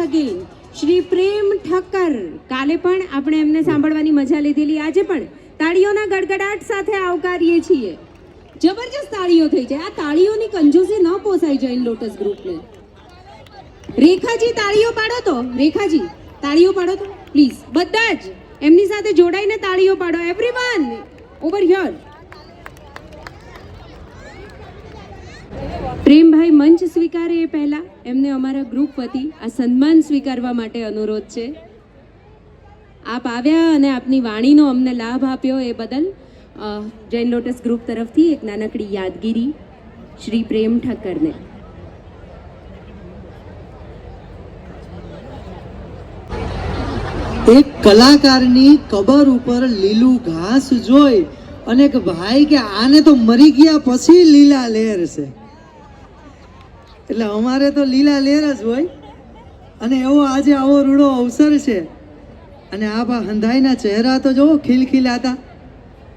again Shri પ્રેમ ઠક્કર. કાલે પણ આપણે એમને સાંભળવાની મજા લીધેલી, આજે પણ તાળીઓના ગડગડાટ સાથે આવકારીએ છીએ. જબરજસ્ત તાળીઓ થઈ જાય. આ તાળીઓની કંજૂસી ન પોસાય જૈન લોટસ ગ્રુપને. રેખાજી તાળીઓ પાડો તો, રેખાજી તાળીઓ પાડો તો પ્લીઝ. બધા જ એમની સાથે જોડાઈને તાળીઓ પાડો. Everyone over here. પ્રેમભાઈ મંચ સ્વીકારે એ પહેલા એમને અમારા ગ્રુપ વતી આ સન્માન સ્વીકારવા માટે અનુરોધ છે. આપ આવ્યા અને આપની વાણીનો અમને લાભ આપ્યો એ બદલ જૈન લોટસ ગ્રુપ તરફથી એક નાનકડી યાદગીરી શ્રી પ્રેમ ઠક્કરને. એક કલાકારની કબર ઉપર લીલું ઘાસ જોઈ અને એક ભાઈ કે આને તો મરી ગયા પછી લીલા લહેર છે, એટલે અમારે તો લીલા લહેર જ હોય. અને એવો આજે આવો રૂડો અવસર છે અને આપ આ હંધાઈના ચહેરા તો જો ખીલખીલાતા.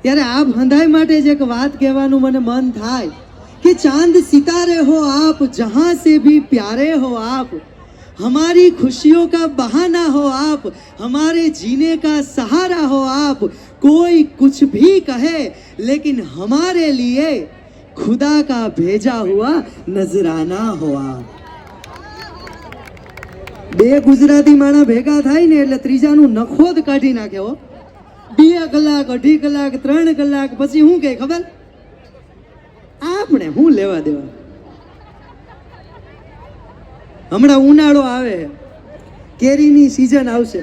ત્યારે આપ હંધાઈ માટે જ એક વાત કહેવાનું મને મન થાય કે ચાંદ સિતારે હો આપ, જહાં સે ભી પ્યારે હો આપ, हमारी खुशियों का बहाना हो आप, हमारे जीने का सहारा हो आप, कोई कुछ भी कहे लेकिन हमारे लिए खुदा का भेजा हुआ नजराना हो आप. બે ગુજરાતી માણા ભેગા થાય ને એટલે ત્રીજાનું નખોદ કાઢી નાખે હો. 2 કલાક 2.5 કલાક 3 કલાક પછી શું કહે ખબર? આપણે શું લેવા દેવા. હમણાં ઉનાળો આવે, કેરીની સિઝન આવશે.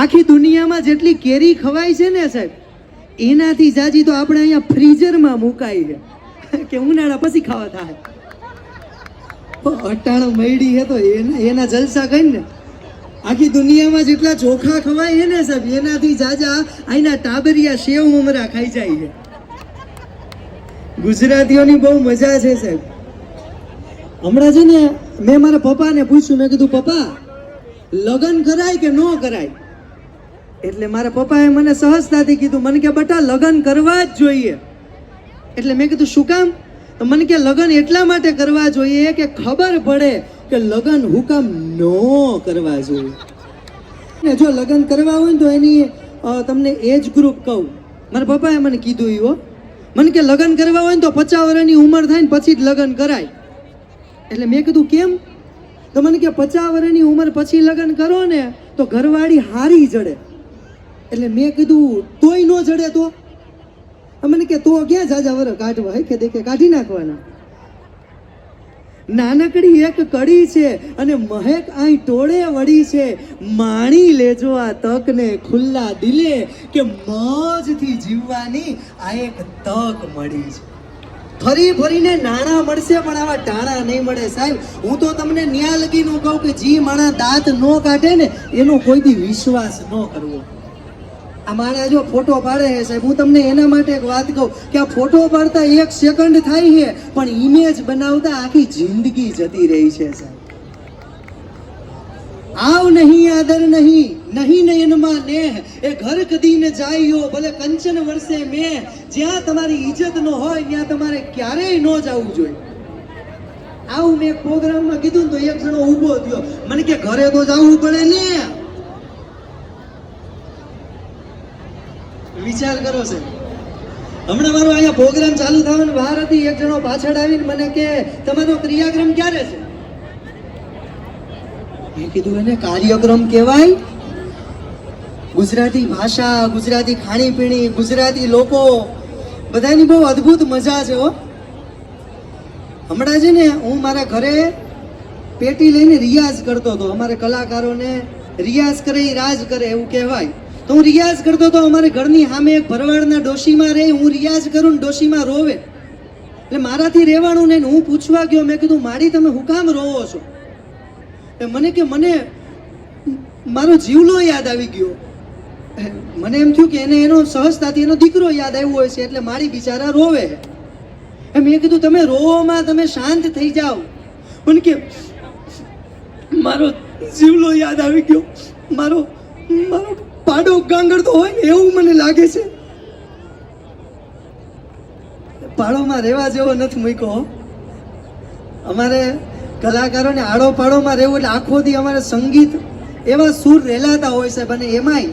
આખી દુનિયામાં જેટલી કેરી ખવાય છે ને સાહેબ, એનાથી જાજી તો આપણે અહીંયા ફ્રીઝરમાં મુકાઈ છે કે ઉનાળા પછી ખાવા થાય. અટાણું મયડી છે તો એના જલસા કઈ ને. આખી દુનિયામાં જેટલા ચોખા ખવાય છે ને સાહેબ, એનાથી જાજા અહીંના ટાબરિયા સેવ મમરા ખાઈ જાય છે. ગુજરાતીઓની બહુ મજા છે સાહેબ. હમણાં છે ને મેં મારા પપ્પાને પૂછ્યું, મેં કીધું પપ્પા લગ્ન કરાય કે ન કરાય? એટલે મારા પપ્પાએ મને સહજતાથી કીધું, મને કે બટા લગ્ન કરવા જ જોઈએ. એટલે મેં કીધું શું કામ? તો મને કે લગ્ન એટલા માટે કરવા જોઈએ કે ખબર પડે કે લગ્ન હું કામ ન કરવા જોઈએ. ને જો લગ્ન કરવા હોય ને તો એની તમને એજ ગ્રુપ કહું. મારા પપ્પાએ મને કીધું એવો, મને કે લગ્ન કરવા હોય ને તો 50 વર્ષની ઉંમર થાય ને પછી જ લગ્ન કરાય. એટલે મેં કીધું કેમ? તો મને કે 50 વર્ષની ઉંમર પછી લગ્ન કરો ને તો ઘરવાળી હારી જડે. એટલે મેં કીધું તોય ન જડે તો? મને કે તો ક્યાં જાજા વર કાઢવા, હે કે દેખે કાઢી નાખવાના. નાનકડી એક કડી છે અને મહેક આઈ ટોળે વળી છે, માણી લેજો આ તકને ખુલ્લા દિલે કે મોજથી જીવવાની આ એક તક મળી છે. ફરી ફરીને નાણાં મળશે પણ આવા ટાણા નહીં મળે સાહેબ. હું તો તમને ન્યા લગીનું કહું કે જે માણા દાંત ન કાઢે ને એનો કોઈ દી વિશ્વાસ ન કરવો. આ માણા જો ફોટો પાડે છે સાહેબ, હું તમને એના માટે એક વાત કહું કે આ ફોટો પાડતા 1 સેકન્ડ થાય છે પણ ઇમેજ બનાવતા આખી જિંદગી જતી રહી છે સાહેબ. આવ નહીં આદર નહીં, નહીં નયનમાં નેહ, એ ઘર કદી ન જાયો ભલે કંચન વર્ષે મેં. જ્યાં તમારી ઇજ્જત ન હોય ત્યાં તમારે ક્યારેય ન જવું જોઈએ. આવું મેં એક પ્રોગ્રામમાં કીધું ને તો એક જણો ઊભો થયો, મને કે ઘરે તો જવું પડે ને. વિચાર કરો છે. હમણાં મારો અહીંયા પ્રોગ્રામ ચાલુ થવાની વાર હતી, એક જણો પાછળ આવીને મને કે તમારો ક્રિયાક્રમ ક્યારે છે? મેં કીધું એને કાર્યક્રમ કહેવાય. ગુજરાતી ભાષા, ગુજરાતી ખાણીપીણી, ગુજરાતી લોકો બધાની બહુ અદ્ભુત મજા છે હો. હમણાં છે ને હું મારા ઘરે પેટી લઈને રિયાઝ કરતો હતો. અમારે કલાકારોને રિયાઝ કરે એ રાજ કરે એવું કહેવાય. તો હું રિયાઝ કરતો હતો. અમારે ઘરની સામે એક ભરવાડના ડોશીમાં રહે, હું રિયાઝ કરું ને ડોશીમાં રોવે. એટલે મારાથી રહેવાનું નહીં. હું પૂછવા ગયો, મેં કીધું માડી તમે હું કામ રોવો છો? મને કે મને મારો જીવલો યાદ આવી ગયો. મને એમ થયું કે એને એનો સહજતાથી એનો દીકરો યાદ આવ્યો હોય છે એટલે મારી બિચારા રોવે. મેં કીધું તમે રોવામાં તમે શાંત થઈ જાઓ. મને કે મારો જીવલો યાદ આવી ગયો, મારો મારો પાડો ગાંગડતો હોય ને એવું મને લાગે છે. પાડોમાં રહેવા જેવો નથી મૂક્યો. અમારે કલાકારોને આડો પાડોમાં રહેવું એટલે આખો દી અમારે સંગીત એવા સૂર રેલાતા હોય સાહેબ. અને એમાંય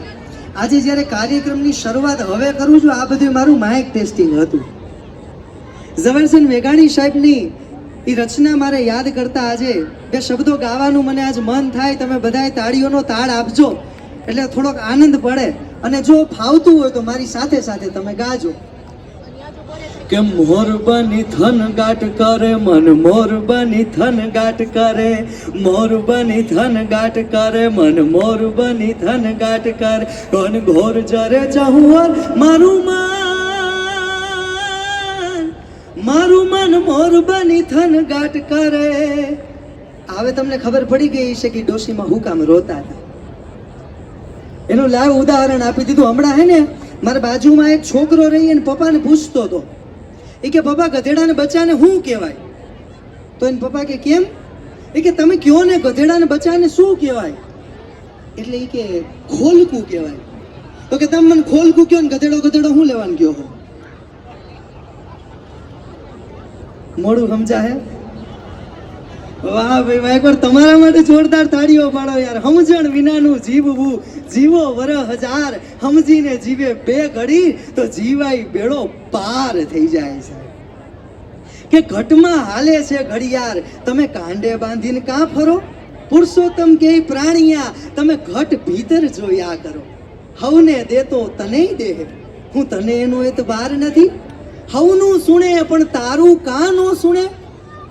આજે જ્યારે કાર્યક્રમની શરૂઆત હવે કરું છું, આ બધું મારું માઇક ટેસ્ટિંગ હતું. ઝવેરચંદ મેઘાણી સાહેબની એ રચના મારે યાદ કરતા આજે બે શબ્દો ગાવાનું મને આજ મન થાય. તમે બધાએ તાળીઓનો તાળ આપજો એટલે થોડોક આનંદ પડે. અને જો ફાવતું હોય તો મારી સાથે સાથે તમે ગાજો કે મોર બની થન ગાટ કરે મન, મોર બની થન ગાટ કરે, મોર બની થન ગાટ કરે મન, મોર બની થન ગાટ કરે, ઘન ઘોર જરે ચહુર મારું મન મોર બની થન ગાટ કરે. હવે તમને ખબર પડી ગઈ છે કે ડોશીમાં હું કામ રોતા હતા. એનું લાઈવ ઉદાહરણ આપી દીધું. હમણાં હે ને મારા બાજુમાં એક છોકરો રહી અને પપ્પાને પૂછતો હતો, એ કે પપ્પા ગધેડાને બચ્ચાને શું કહેવાય? તો એને પપ્પા કે કેમ? એ કે તમે કયો ને ગધેડાને બચ્ચાને શું કહેવાય? એટલે એ કે ખોલકું કહેવાય. તો કે તમે મને ખોલકું કયો ને ગધેડો ગધેડો શું લેવાનું કયો? મોડું સમજા હે? વાહ ભાઈ વાહ, એકવાર તમારા માટે જોરદાર તાળીઓ પાડો યાર. સમજણ વિનાનું જીવવું જીવો વર હજાર, સમજીને જીવે બે ઘડી તો જીવાય બેડો પાર થઈ જાય છે. કે ઘટમાં હાલે છે ઘડિયાળ, તમે કાંડે બાંધીને કાં ફરો? પુરુષોત્તમ કે પ્રાણિયા, તમે ઘટ ભીતર જોયા કરો. હવને દેતો તને દે, હું તને એનો એતબાર નથી. હવનું સુણે પણ તારું કાં નો સુણે?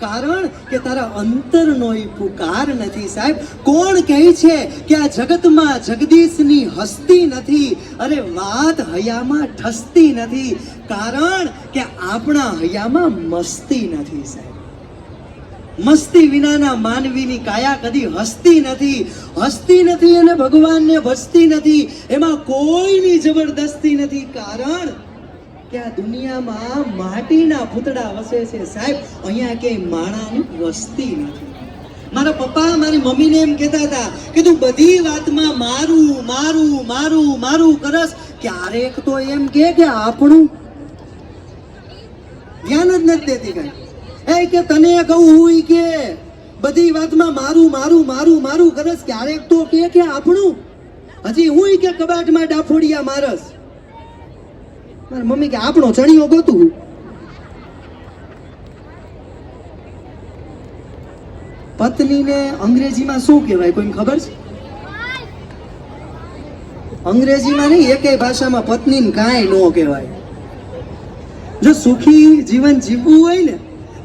કારણ કે તારા અંતરનો ઈ પુકાર નથી સાહેબ. કોણ કહે છે કે આ જગતમાં જગદીશની હસ્તી નથી? અરે વાત હૈયામાં ઠસતી નથી, કારણ કે આપણા હૈયામાં મસ્તી નથી સાહેબ. મસ્તી વિનાના માનવીની કાયા કદી હસતી નથી. હસતી નથી અને ભગવાનને ભજતી નથી, એમાં કોઈની જબરદસ્તી નથી. કારણ કે આ દુનિયામાં માટીના પૂતળા વસે છે સાહેબ, અહીંયા ક્યાંય માણાની વસ્તી નથી. મારા પપ્પા મારી મમ્મીને એમ કહેતા હતા કે તું બધી વાતમાં મારું મારું મારું મારું કરસ, ક્યારેક તો એમ કે આપણું ધ્યાન જ નથી દેતી કઈ. એ કે તને કહું હું કે બધી વાતમાં મારું મારું મારું મારું કરસ, ક્યારેક તો કે આપણું. હજી હું કે કબાટમાં ડાફોડિયા મારસ. મારી મમ્મી કે આપણો ચણિયો ગોતું. પત્નીને અંગ્રેજીમાં શું કહેવાય કોઈને ખબર છે? અંગ્રેજીમાં નહીં, એકેય ભાષામાં પત્નીને કાંઈ ન કહેવાય. જો સુખી જીવન જીવવું હોય ને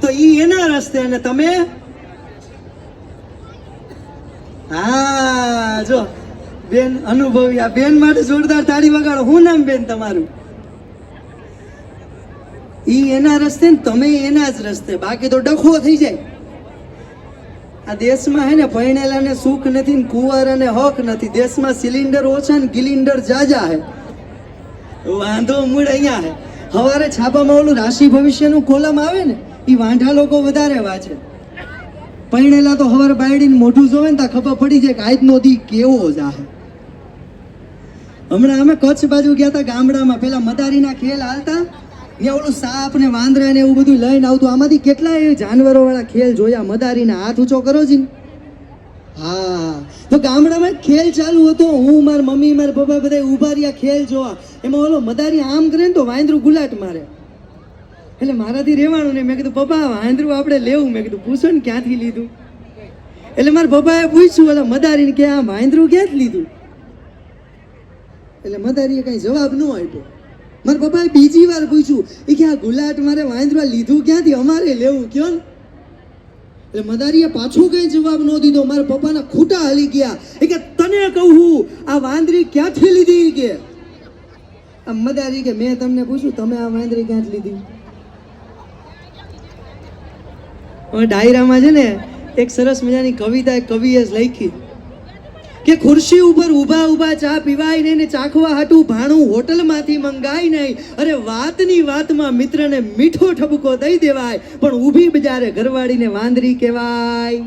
તો ઈ એના રસ્તે, અને તમે હા જો બેન અનુભવી, આ બેન માટે જોરદાર તાળી વગાડો. શું નામ બેન તમારું? ઈ એના રસ્તે ને તમે એના જ રસ્તે, બાકી તો ડખો થઈ જાય. આ દેશમાં હે ને પરણેલાને સુખ નથી ને કુંવર અને હક નથી. દેશમાં સિલિન્ડર ઓછા ને ગિલિન્ડર જાજા હે. વાંધો મૂળ અહીંયા હે. હવારે છાપામાં ઓલું રાશિ ભવિષ્યનું કોલમ આવે ને, ઈ વાંઢા લોકો વધારે વાંચે. પરણેલા તો હવાર બાયડીને મોઢું જોવે ને ત્યાં ખબર પડી જાય કે આજનો દી કેવો જાહે. હમણાં અમે કચ્છ બાજુ ગયા હતા, ગામડામાં પેલા મદારીના ખેલ હાલતા, ત્યાં ઓલું સાપ ને વાંદરા ને એવું બધું લઈને આવતું. આમાંથી કેટલા એ જાનવરો વાળા ખેલ જોયા. મદારીના હાથ ઊંચો કરો જી. હા, તો ગામડામાં ખેલ ચાલુ હતો. હું મારી મમ્મી મારા પપ્પા બધા ઉભા રહ્યા ખેલ જોવા. એમાં ઓલો મદારી આમ કરે ને તો વાંદરું ગુલાટ મારે. એટલે મારાથી રહેવાનું ને. મેં કીધું પપ્પા વાંદરું આપણે લેવું. મેં કીધું પૂછો ને ક્યાંથી લીધું? એટલે મારા પપ્પાએ પૂછ્યું એટલે મદારીને કે આ વાંદરું ક્યાંથી લીધું? એટલે મદારીએ કઈ જવાબ ન આપ્યો. મારા પપ્પાએ બીજી વાર પૂછ્યું, એ કે આ ગુલાટ મારે વાંદરા લીધું ક્યાંથી, અમારે લેવું કયો ને? એટલે મદારીએ પાછું કઈ જવાબ ન દીધો. મારા પપ્પાના ખૂટા હલી ગયા. એ કે તને કહું આ વાંદરી ક્યાંથી લીધી? કે આ મદારી કે મેં તમને પૂછ્યું તમે આ વાંદરી ક્યાંથી લીધી? ડાયરામાં છે ને એક સરસ મજાની કવિતા એક કવિએ લખી કે ખુરશી ઉપર ઊભા ઊભા ચા પીવાય નહીં ને ચાખવા હાટું ભાણું હોટલમાંથી મંગાય નહીં. અરે વાતની વાતમાં મિત્રને મીઠો ઠપકો દઈ દેવાય, પણ ઊભી બજારે ઘરવાળીને વાંદરી કહેવાય.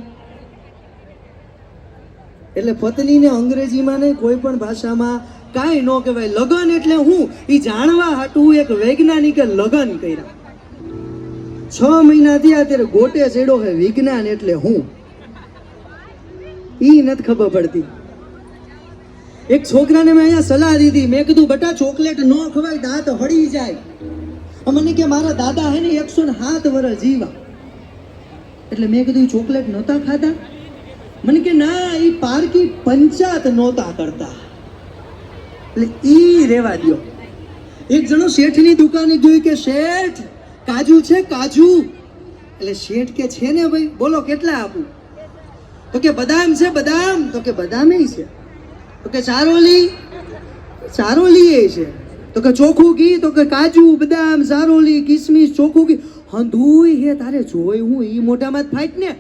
એટલે પત્નીને અંગ્રેજીમાં નહીં કોઈ પણ ભાષામાં કાંઈ ન કહેવાય. લગન એટલે હું એ જાણવા હાટું એક વૈજ્ઞાનિકે લગન કર્યા. 6 મહિના થયા ત્યારે ગોટે ચડ્યો હે વિજ્ઞાન એટલે હું ઈ નથી ખબર પડતી. એક છોકરાને મેં અહીંયા સલાહ દીધી, મેં કીધું બેટા ચોકલેટ ન ખવાય, દાંત હળી જાય. મને કે મારા દાદા હે ને 107 વર્ષ જીવા. એટલે મેં કીધું ચોકલેટ નહોતા ખાતા? મને કે ના, ઈ પારકી પંચાત નહોતા કરતા. એટલે ઈ રેવા દ્યો. એક જણો શેઠની દુકાને ગયો કે શેઠ કાજુ છે કાજુ? એટલે શેઠ કે છે ને ભાઈ, બોલો કેટલા આપું? તો કે બદામ છે બદામ? તો કે બદામે છે. તો કે ચારોલી? ચારોલી છે. તો કે ચોખ્ખું ઘી? તો કે કાજુ બદામ ચારોલી કિસમિસ ચોખ્ખું ઘી. હંધુય હે તારે જોઈ હું ઈ મોઢામાં જ ફાઈટ ને.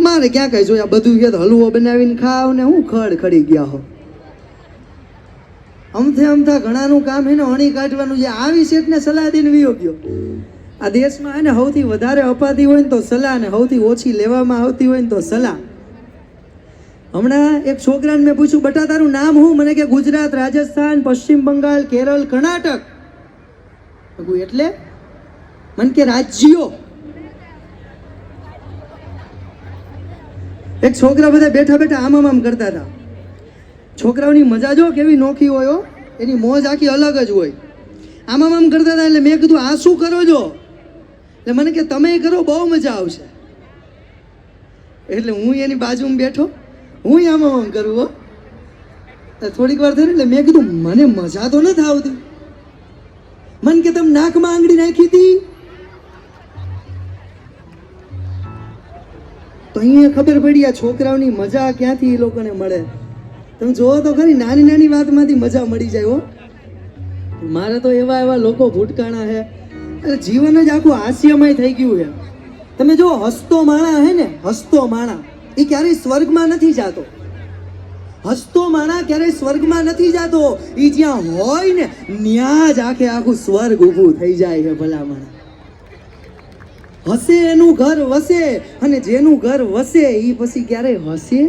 મારે ક્યાં કઈ જોયા, બધું કે હલવો બનાવીને ખાવ ને હું ખડ ખડી ગયા હો. અમથા ઘણાનું કામ એને અણી કાઢવાનું છે. આવી શેઠને સલાહ દઈને વિયો ગયો. આ દેશમાં એને સૌથી વધારે અપાતી હોય ને તો સલાહ, ને સૌથી ઓછી લેવામાં આવતી હોય ને તો સલાહ. હમણાં એક છોકરાને મેં પૂછ્યું, બેટા તારું નામ શું? મને કે ગુજરાત, રાજસ્થાન, પશ્ચિમ બંગાળ, કેરળ, કર્ણાટક. એટલે મને કે રાજ્યો. એક છોકરા બધા બેઠા બેઠા આમ કરતા હતા. છોકરાઓની મજા જો કેવી નોખી હોય, એની મોજ આખી અલગ જ હોય. આમ કરતા હતા. એટલે મેં કીધું આ શું કરો છો? એટલે મને કે તમે કરો, બહુ મજા આવશે. એટલે હું એની બાજુમાં બેઠો, હું આમ કરું હો. થોડીક વાર થઈ એટલે મેં કીધું મને મજા તો નથી આવતી. મને કે તમે નાકમાં આંગળી નાખી હતી? તો અહીંયા ખબર પડી આ છોકરાઓની મજા ક્યાંથી એ લોકોને મળે. તમે જોવો તો ખરી, નાની નાની વાતમાંથી મજા મળી જાય હો. મારે તો એવા લોકો ભૂટકાણા છે, એટલે જીવન જ આખું હાસ્યમય થઈ ગયું છે. તમે જો હસતો માણા હે ને, હસતો માણા એ ક્યારેય સ્વર્ગમાં નથી જાતો. હસતો માણા ક્યારેય સ્વર્ગમાં નથી જાતો. એ જ્યાં હોય ને ત્યાં જ આખું સ્વર્ગ ઊભું થઈ જાય છે. ભલા માણા હસે એનું ઘર વસે, અને જેનું ઘર વસે એ પછી ક્યારેય હસે?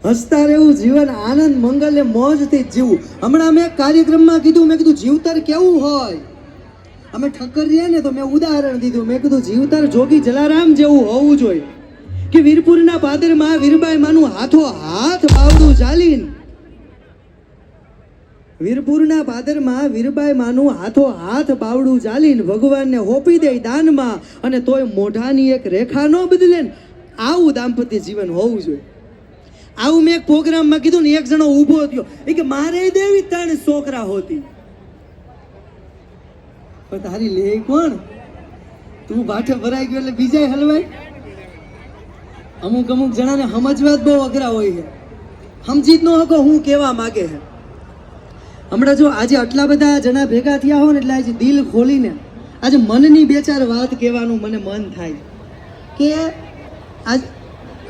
હસતા રહેવું જીવન, આનંદ મંગલ ને મોજથી જીવવું. હમણાં મેં કાર્યક્રમમાં કીધું, મેં કીધું જીવતર કેવું હોય? અમે ઠક્કર રહીએ ને તો મેં ઉદાહરણ દીધું. મેં કીધું જીવતર જોગી જલારામ જેવું હોવું જોઈએ કે વીરપુરના પાદરમાં વીરબાઈ માનું હાથો હાથ બાવડું ચાલીને, વીરપુરના પાદરમાં વીરબાઈ માનું હાથો હાથ બાવડું ચાલીને ભગવાનને હોપી દે દાનમાં, અને તોય મોઢાની એક રેખા ન બદલે ને, આવું દાંપત્ય જીવન હોવું જોઈએ. આવું મેં એક પ્રોગ્રામમાં કીધું ને, એક જણો ઊભો થયો એ કે મારે દેવી 3 છોકરા હોતી. પણ તારી લે કોણ? તું ભાઠે ભરાઈ ગયો એટલે બીજાય હલવાય. અમુક જણાને સમજવા જ બહુ અઘરા હોય છે. સમજી જ ન શકો હું કેવા માગે છે. હમણાં જો આજે આટલા બધા જણા ભેગા થયા હોય ને, એટલે આજે દિલ ખોલીને આજે મનની 2-4 વાત કહેવાનું મને મન થાય કે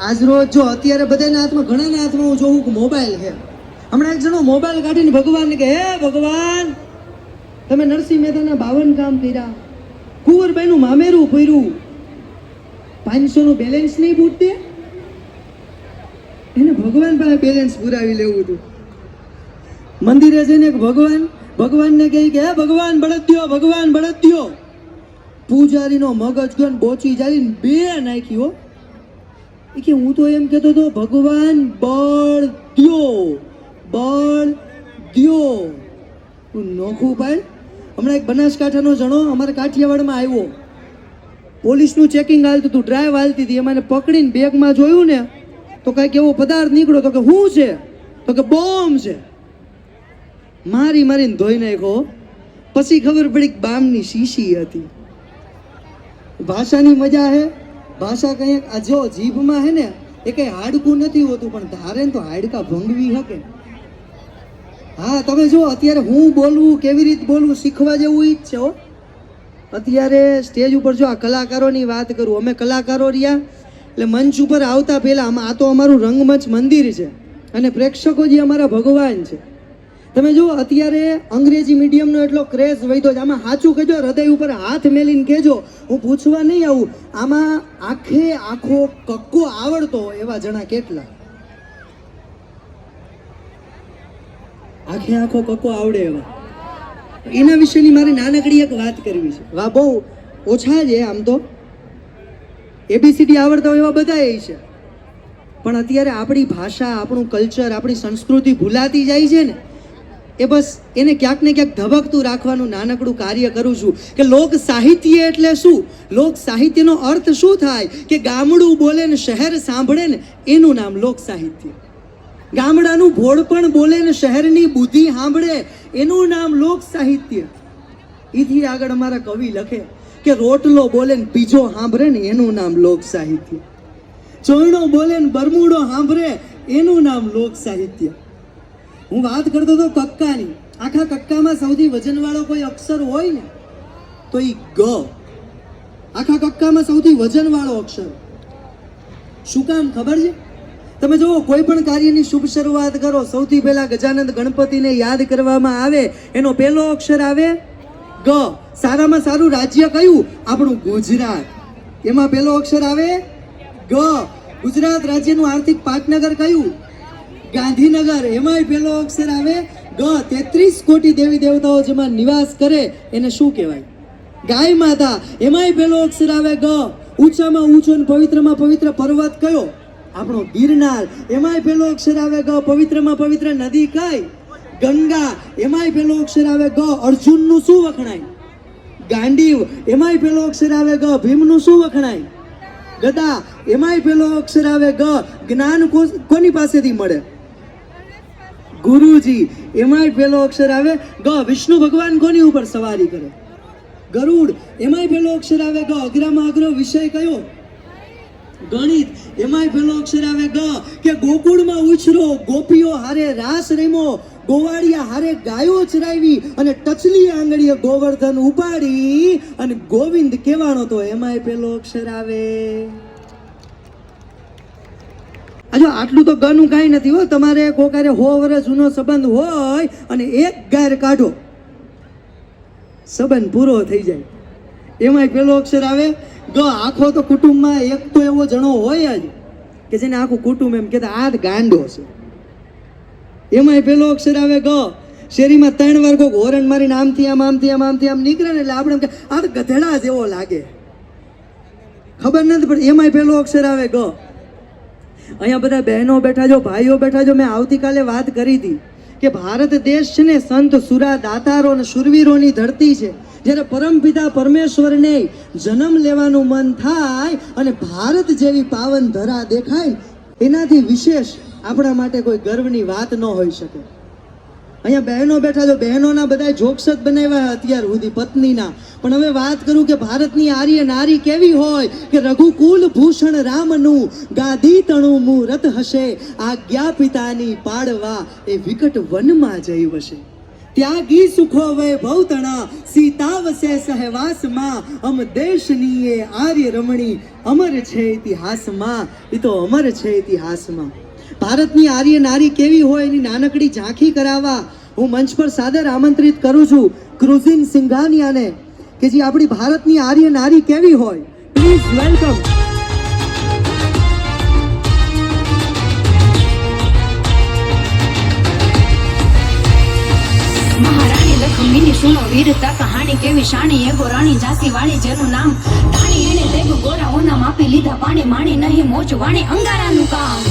આજ રોજ જો અત્યારે બધાના હાથમાં, ઘણાના હાથમાં હું જોઉં કે મોબાઈલ છે. હમણાં એક જણો મોબાઈલ કાઢીને ભગવાનને કે હે ભગવાન, તમે નરસિંહ મહેતાના 52 કામ કર્યા, કુંવરબાઈનું મામેરું ફર્યું, 500 નું બેલેન્સ નહીં પૂછતે? એને ભગવાન પાસે બેલેન્સ પુરાવી લેવું હતું. મંદિરે જઈને ભગવાનને કહે કે હે ભગવાન બળદ્યો, ભગવાન બળદ્યો. પૂજારીનો મગજ ગયો ને બોચી જાળીને 2 નાખ્યો. એ કે હું તો એમ કહેતો હતો ભગવાન બળ દ્યો. તું નોખું પાડ. હમણાં એક બનાસકાંઠાનો જણો અમારા કાઠિયાવાડમાં આવ્યો. પોલીસનું ચેકિંગ હાલતું હતું, ડ્રાઈવ હાલતી હતી. એમાં પકડીને બેગમાં જોયું ને તો કંઈક એવો પદાર્થ નીકળ્યો. તો કે શું છે? તો કે બોમ્બ છે. મારીને ધોઈ નાખ્યો. પછી ખબર પડી કે બામની શીશી હતી. ભાષાની મજા છે. ભાષા કંઈક આ જો જીભમાં હે ને એ કંઈ હાડકું નથી હોતું, પણ ધારે ને તો હાડકા ભંગવી શકે. હા તમે જો અત્યારે હું બોલવું, કેવી રીતે બોલવું શીખવા જેવું ઈ જ છે હો. અત્યારે સ્ટેજ ઉપર જો આ કલાકારોની વાત કરું, અમે કલાકારો રહ્યા એટલે મંચ ઉપર આવતા પહેલા આ તો અમારું રંગમંચ મંદિર છે અને પ્રેક્ષકો જે અમારા ભગવાન છે. તમે જો અત્યારે અંગ્રેજી મીડિયમનો એટલો ક્રેઝ વધ્યો છે. આમાં સાચું કહેજો, હૃદય ઉપર હાથ મેલીને કહેજો, હું પૂછવા નહીં આવું. આમાં આખો કક્કો આવડતો હોય એવા જણા કેટલા? આખો કક્કો આવડે એવા? એના વિશેની મારે નાનકડી એક વાત કરવી છે. વાહ, બહુ ઓછા છે આમ તો, ABCD આવડતા હોય એવા બધા છે, પણ અત્યારે આપણી ભાષા, આપણું કલ્ચર, આપણી સંસ્કૃતિ ભૂલાતી જાય છે ને, એ બસ એને ક્યાંક ને ક્યાંક ધબકતું રાખવાનું નાનકડું કાર્ય કરું છું. કે લોક સાહિત્ય એટલે શું? લોક સાહિત્યનો અર્થ શું થાય? કે ગામડું બોલે ને શહેર સાંભળે ને એનું નામ લોક સાહિત્ય. ગામડાનું ભોળપણ બોલે ને શહેરની બુદ્ધિ સાંભળે એનું નામ લોક સાહિત્ય. એથી આગળ અમારા કવિ લખે કે રોટલો બોલે ને પીજો સાંભળે ને એનું નામ લોક સાહિત્ય. ચોયણો બોલે ને બરમુડો સાંભળે એનું નામ લોક સાહિત્ય. હું વાત કરતો હતો કક્કાની. આખા કક્કામાં સૌથી વજનવાળો કોઈ અક્ષર હોય ને તો એ ગ. આખા કક્કામાં સૌથી વજનવાળો અક્ષર. શું કામ ખબર છે? તમે જુઓ, કોઈ પણ કાર્યની શુભ શરૂઆત કરો, સૌથી પહેલા ગજાનંદ ગણપતિને યાદ કરવામાં આવે, એનો પહેલો અક્ષર આવે ગ. સારામાં સારું રાજ્ય કયું? આપણું ગુજરાત. એમાં પહેલો અક્ષર આવે ગ. ગુજરાત રાજ્યનું આર્થિક પાટનગર કયું? ગાંધીનગર. એમાંય પહેલો અક્ષર આવે ગ. 33 કોટી દેવી દેવતાઓ જેમાં નિવાસ કરે એને શું કહેવાય? ગાય માતા. એમાંય પહેલો અક્ષર આવે ગ. ઊંચામાં ઊંચો અને પવિત્રમાં પવિત્ર પર્વત કયો? આપણો ગિરનાર. એમાંય પહેલો અક્ષર આવે ગ. પવિત્રમાં પવિત્ર નદી કઈ? ગંગા. એમાંય પહેલો અક્ષર આવે ગ. અર્જુનનું શું વખણાય? ગાંડીવ. એમાંય પહેલો અક્ષર આવે ગ. ભીમનું શું વખણાય? ગદા. એમાંય પહેલો અક્ષર આવે ગ. જ્ઞાન કોની પાસેથી મળે? ગુરુજી. એમાંય પહેલો અક્ષર આવે ગ. વિષ્ણુ ભગવાન કોની ઉપર સવારી કરે? ગરુડ. એમાંય પહેલો અક્ષર આવે ગ. અઘરામાં અઘરો વિષય કયો? ગણિત. એમાંય પહેલો અક્ષર આવે ગ. કે ગોકુળમાં ઉછરો, ગોપીઓ હારે રાસ રમ્યો, ગોવાળિયા હારે ગાયો ચરાવી અને ટચલી આંગળીએ ગોવર્ધન ઉપાડી અને ગોવિંદ કહેવાનો તો એમાંય પહેલો અક્ષર આવે. આજો આટલું તો ગનું કાંઈ નથી હો. તમારે કોકારે 100 વર્ષ જૂનો સંબંધ હોય અને એક ગાર કાઢો, સંબંધ પૂરો થઈ જાય. એમાંય પહેલો અક્ષર આવે ગ. આખો તો કુટુંબમાં એક તો એવો જણો હોય જ કે જેને આખું કુટુંબ એમ કહેતા આ ગાંડો છે. એમાંય પહેલો અક્ષર આવે ગ. શેરીમાં 3 વાર કોક હોરન મારીને આમથી આમ આમથી આમ આમથી આમ નીકળે ને એટલે આપણે એમ કે આ તો ગધેડા જેવો લાગે, ખબર નથી પડતી. એમાંય પહેલો અક્ષર આવે ગ. અહીંયા બધા બહેનો બેઠા છો, ભાઈઓ બેઠા છો. મેં આવતીકાલે વાત કરી હતી કે ભારત દેશ છે ને સંત સુરા દાતારો અને શુરવીરોની ધરતી છે. જ્યારે પરમપિતા પરમેશ્વરને જન્મ લેવાનું મન થાય અને ભારત જેવી પાવન ધરા દેખાય એનાથી વિશેષ આપણા માટે કોઈ ગર્વની વાત ન હોઈ શકે. અહીંયા બહેનો બેઠા છો, બહેનોના બધા જોક્સ જ બનાવ્યા અત્યાર સુધી પત્નીના. પણ હવે વાત કરું કે ભારતની આર્ય નારી કેવી હોય કે રઘુકુલ ભૂષણ રામનું ગાદી તણું મુરત હશે, આજ્ઞા પિતાની પાડવા એ વિકટ વનમાં જઈ વસે. ત્યાગી સુખો વૈભવ તણા સીતા વસે સહેવાસમાં, અમ દેશની એ આર્ય રમણી અમર છે ઇતિહાસમાં. એ તો અમર છે ઇતિહાસમાં. ભારતની આર્ય નારી કેવી હોય એની નાનકડી ઝાંખી કરાવવા હું મંચ પર સાદર આમંત્રિત કરું છું ક્રુઝિન સિંઘાનિયાને કે જે આપણી ભારતની આર્ય નારી કેવી હોય. Please welcome. મહારાણી લક્ષ્મીની સુનો વીરતા કહાણી કેવી શાણી એ ગોરાણી ઝાંસી વાળી જેનું નામ તાણી એને તેગું ગોરાઓના માપી લીધા પાણી માણી નહીં મોચ વાણી અંગારાનું કામ.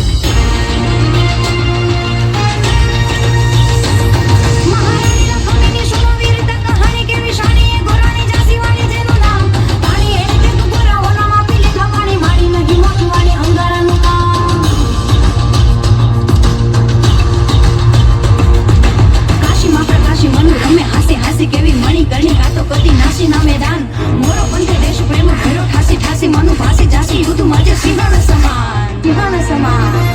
મહારાણી લક્ષ્મીની સુનો વીરતા કહાણી કેવી શાણી એ ગોરાણી ઝાંસી વાળી જેનું નામ તાણી એને તેગું ગોરાઓના માપી લીધા પાણી માણી નહીં મોચ વાણી અંગારાનું કામ. કાશીમાં પ્રકાશી મન રમે હાસી હાસી કેવી મણી કરણી કાતો કદી નાસી ના મેદાન મોરો પંથે દેશ પ્રેમ ભેરો ઠાસી ઠાસી મનુ ભાસી જાસી યુદ્ધ મજે સિંહણ સમાન સિંહણ સમાન.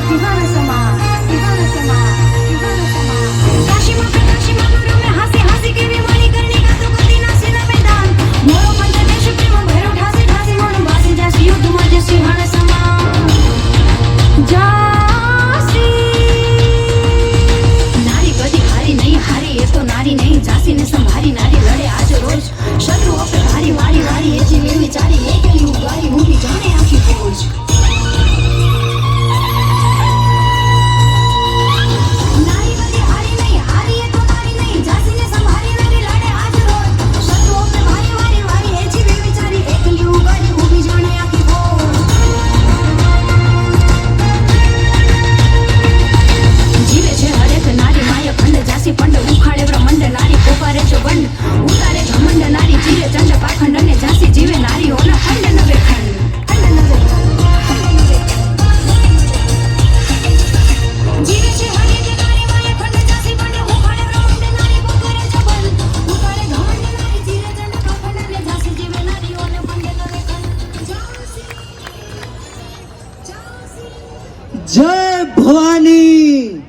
જય ભવાની.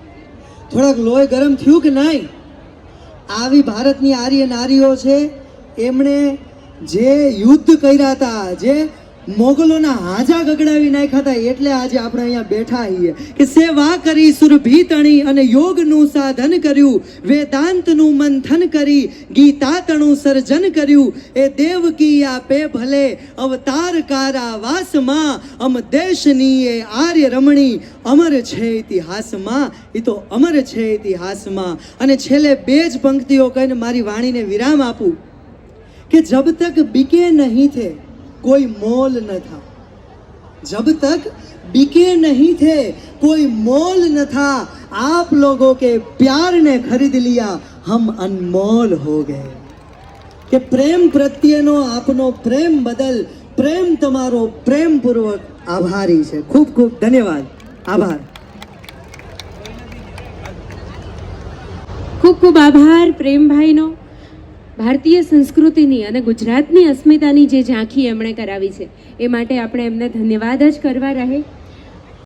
થોડાક લોહી ગરમ થયું કે નહીં? આવી ભારતની આર્ય નારીઓ છે, એમણે જે યુદ્ધ કર્યા હતા, જે મોગલોના હાજા ગગડાવી નાખ્યા હતા, એટલે આજે આપણે અહીંયા બેઠા છીએ કે સેવા કરી સુરભી તણી અને યોગનું સાધન કર્યું, વેદાંતનું મંથન કરી ગીતાતણું સર્જન કર્યું. એ દેવકી આપે ભલે અવતાર કારાવાસમાં, અમ દેશની એ આર્ય રમણી અમર છે ઇતિહાસમાં. એ તો અમર છે ઇતિહાસમાં. અને છેલ્લે બે જ પંક્તિઓ કહીને મારી વાણીને વિરામ આપું કે જબ તક बिके नहीं थे कोई मोल न था, जब तक बिके नहीं थे कोई मोल न था, आप लोगों के प्यार ने खरीद लिया हम अनमोल हो गए. કે પ્રેમ પ્રત્યેનો આપનો પ્રેમ બદલ પ્રેમ તમારો પ્રેમપૂર્વક આભારી છે. ખૂબ ખૂબ ધન્યવાદ. આભાર. ખૂબ ખૂબ આભાર પ્રેમભાઈનો. ભારતીય સંસ્કૃતિની અને ગુજરાતની અસ્મિતાની જે ઝાંખી એમણે કરાવી છે એ માટે આપણે એમને ધન્યવાદ જ કરવા રહે.